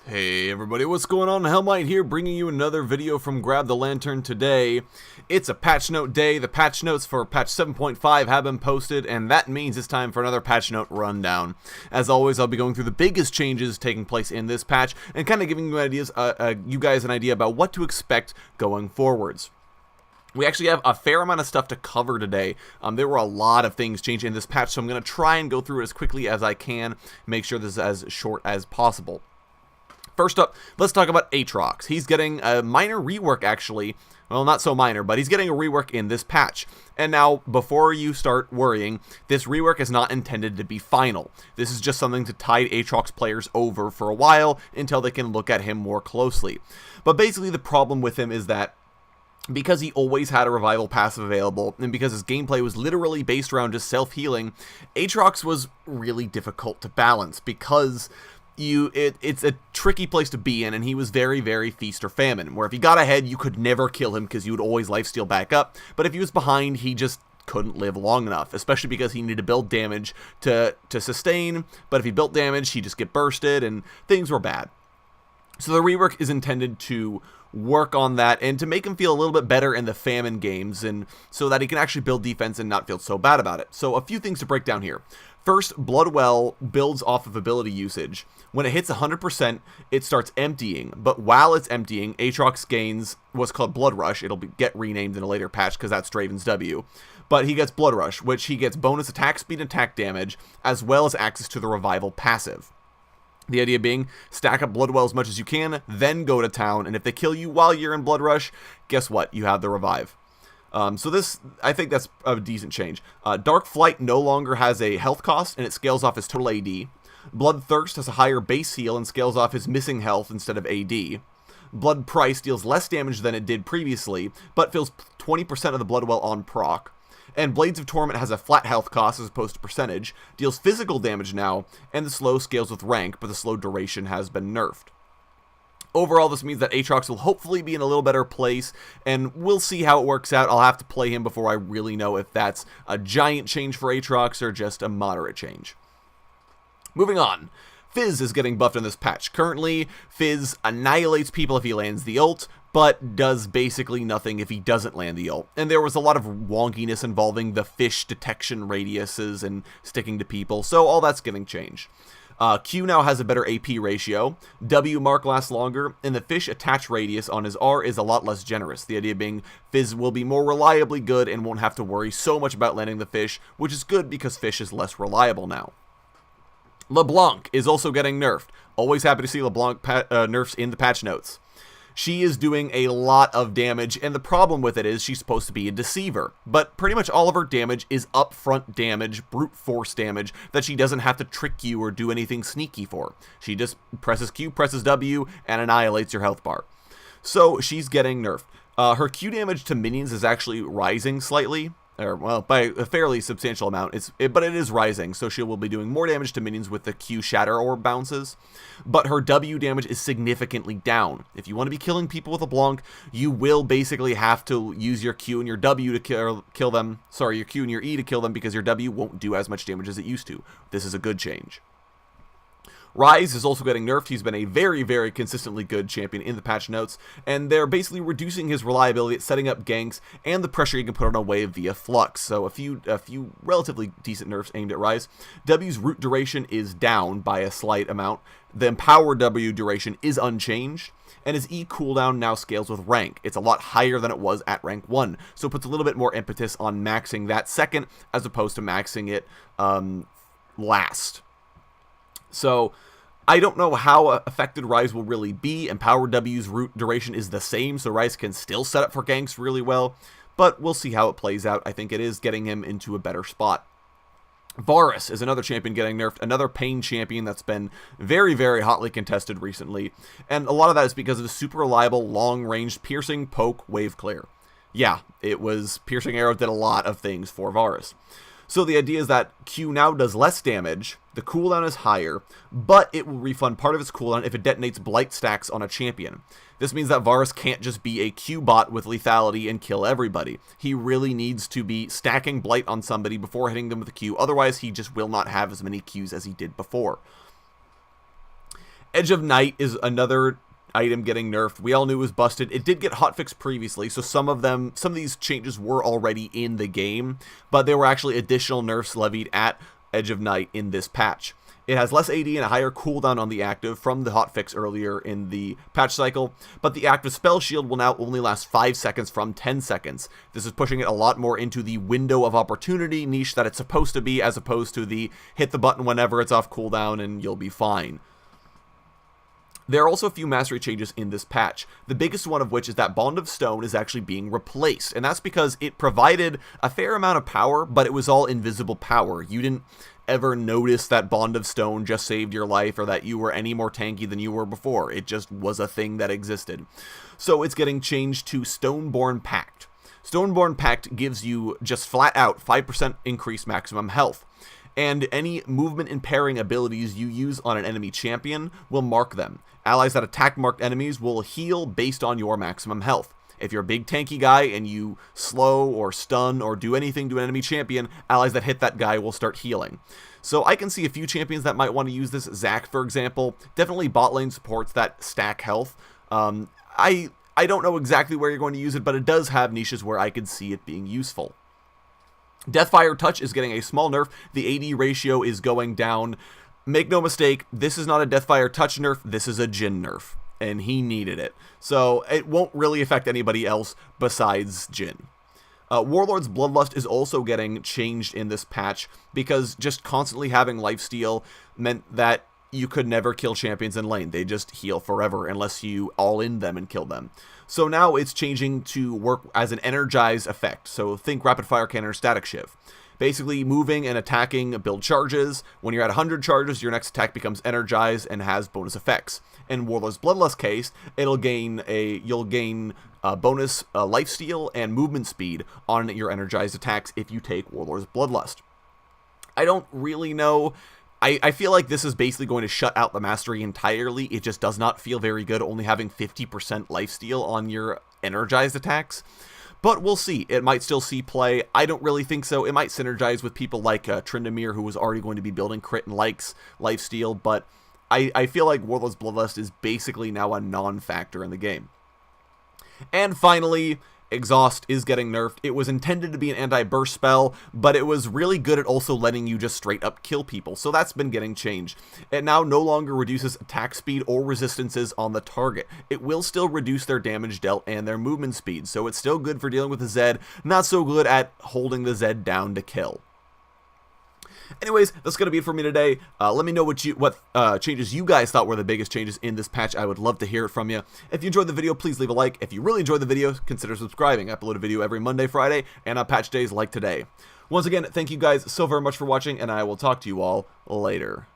Hey everybody, what's going on? Helmite here, bringing you another video from Grab the Lantern today. It's a patch note day. The patch notes for patch 7.5 have been posted, and that means it's time for another patch note rundown. As always, I'll be going through the biggest changes taking place in this patch, and kind of giving you guys an idea about what to expect going forwards. We actually have a fair amount of stuff to cover today. There were a lot of things changed in this patch, so I'm going to try and go through it as quickly as I can, make sure this is as short as possible. First up, let's talk about Aatrox. He's getting a minor rework, actually. Well, not so minor, but he's getting a rework in this patch. And now, before you start worrying, this rework is not intended to be final. This is just something to tide Aatrox players over for a while until they can look at him more closely. But basically, the problem with him is that because he always had a revival passive available, and because his gameplay was literally based around just self-healing, Aatrox was really difficult to balance because it's a tricky place to be in, and he was very, very feast or famine, where if he got ahead, you could never kill him because you would always lifesteal back up, but if he was behind, he just couldn't live long enough, especially because he needed to build damage to sustain, but if he built damage, he'd just get bursted, and things were bad. So the rework is intended to work on that and to make him feel a little bit better in the famine games, and so that he can actually build defense and not feel so bad about it. So a few things to break down here. First, Bloodwell builds off of ability usage. When it hits 100%, it starts emptying, but while it's emptying, Aatrox gains what's called Blood Rush. It'll get renamed in a later patch because that's Draven's W. But he gets Blood Rush, which he gets bonus attack speed and attack damage, as well as access to the Revival passive. The idea being, stack up Bloodwell as much as you can, then go to town, and if they kill you while you're in Blood Rush, guess what? You have the Revive. So this, I think that's a decent change. Dark Flight no longer has a health cost, and it scales off his total AD. Bloodthirst has a higher base heal and scales off his missing health instead of AD. Blood Price deals less damage than it did previously, but fills 20% of the Bloodwell on proc. And Blades of Torment has a flat health cost as opposed to percentage, deals physical damage now, and the slow scales with rank, but the slow duration has been nerfed. Overall, this means that Aatrox will hopefully be in a little better place, and we'll see how it works out. I'll have to play him before I really know if that's a giant change for Aatrox or just a moderate change. Moving on. Fizz is getting buffed in this patch. Currently, Fizz annihilates people if he lands the ult, but does basically nothing if he doesn't land the ult. And there was a lot of wonkiness involving the fish detection radiuses and sticking to people, so all that's getting changed. Q now has a better AP ratio, W mark lasts longer, and the fish attach radius on his R is a lot less generous. The idea being Fizz will be more reliably good and won't have to worry so much about landing the fish, which is good because fish is less reliable now. LeBlanc is also getting nerfed. Always happy to see LeBlanc nerfs in the patch notes. She is doing a lot of damage, and the problem with it is she's supposed to be a deceiver. But pretty much all of her damage is upfront damage, brute force damage, that she doesn't have to trick you or do anything sneaky for. She just presses Q, presses W, and annihilates your health bar. So she's getting nerfed. Her Q damage to minions is actually rising slightly. Or, well, by a fairly substantial amount, but it is rising, so she will be doing more damage to minions with the Q Shatter Orb bounces, but her W damage is significantly down. If you want to be killing people with a Blanc, you will basically have to use your Q and your W to kill them, sorry, your Q and your E to kill them, because your W won't do as much damage as it used to. This is a good change. Ryze is also getting nerfed. He's been a very, very consistently good champion in the patch notes, and they're basically reducing his reliability at setting up ganks and the pressure he can put on a wave via flux. So a few relatively decent nerfs aimed at Ryze. W's root duration is down by a slight amount. The Empower W duration is unchanged, and his E cooldown now scales with rank. It's a lot higher than it was at rank 1, so it puts a little bit more impetus on maxing that second as opposed to maxing it last. So I don't know how affected Ryze will really be. Empower W's root duration is the same, so Ryze can still set up for ganks really well, but we'll see how it plays out. I think it is getting him into a better spot. Varus is another champion getting nerfed, another pain champion that's been very, very hotly contested recently, and a lot of that is because of the super reliable, long-range piercing, poke, wave clear. Yeah, it was Piercing Arrow did a lot of things for Varus. So the idea is that Q now does less damage, the cooldown is higher, but it will refund part of its cooldown if it detonates blight stacks on a champion. This means that Varus can't just be a Q bot with lethality and kill everybody. He really needs to be stacking blight on somebody before hitting them with a Q, otherwise he just will not have as many Qs as he did before. Edge of Night is another item getting nerfed. We all knew it was busted. It did get hotfixed previously, so some of these changes were already in the game, but there were actually additional nerfs levied at Edge of Night in this patch. It has less AD and a higher cooldown on the active from the hotfix earlier in the patch cycle, but the active spell shield will now only last 5 seconds from 10 seconds. This is pushing it a lot more into the window of opportunity niche that it's supposed to be, as opposed to the hit the button whenever it's off cooldown and you'll be fine. There are also a few mastery changes in this patch, the biggest one of which is that Bond of Stone is actually being replaced, and that's because it provided a fair amount of power, but it was all invisible power. You didn't ever notice that Bond of Stone just saved your life or that you were any more tanky than you were before. It just was a thing that existed. So it's getting changed to Stoneborn Pact. Stoneborn Pact gives you just flat out 5% increased maximum health, and any movement impairing abilities you use on an enemy champion will mark them. Allies that attack marked enemies will heal based on your maximum health. If you're a big tanky guy and you slow or stun or do anything to an enemy champion, allies that hit that guy will start healing. So I can see a few champions that might want to use this. Zac, for example, definitely bot lane supports that stack health. I don't know exactly where you're going to use it, but it does have niches where I could see it being useful. Deathfire Touch is getting a small nerf. The AD ratio is going down. Make no mistake, this is not a Deathfire Touch nerf, this is a Jhin nerf, and he needed it. So it won't really affect anybody else besides Jhin. Warlord's Bloodlust is also getting changed in this patch, because just constantly having lifesteal meant that you could never kill champions in lane. They just heal forever unless you all-in them and kill them. So now it's changing to work as an energize effect. So think Rapid Fire Cannon or Static Shiv. Basically, moving and attacking build charges. When you're at 100 charges, your next attack becomes energized and has bonus effects. In Warlord's Bloodlust case, you'll gain bonus lifesteal and movement speed on your energized attacks if you take Warlord's Bloodlust. I don't really know. I feel like this is basically going to shut out the mastery entirely. It just does not feel very good only having 50% lifesteal on your energized attacks. But we'll see. It might still see play. I don't really think so. It might synergize with people like Tryndamere, who was already going to be building crit and likes lifesteal, but I feel like Warlord's Bloodlust is basically now a non-factor in the game. And finally, Exhaust is getting nerfed. It was intended to be an anti-burst spell, but it was really good at also letting you just straight up kill people, so that's been getting changed. It now no longer reduces attack speed or resistances on the target. It will still reduce their damage dealt and their movement speed, so it's still good for dealing with the Zed, not so good at holding the Zed down to kill. Anyways, that's going to be it for me today. Let me know what changes you guys thought were the biggest changes in this patch. I would love to hear it from you. If you enjoyed the video, please leave a like. If you really enjoyed the video, consider subscribing. I upload a video every Monday, Friday, and on patch days like today. Once again, thank you guys so very much for watching, and I will talk to you all later.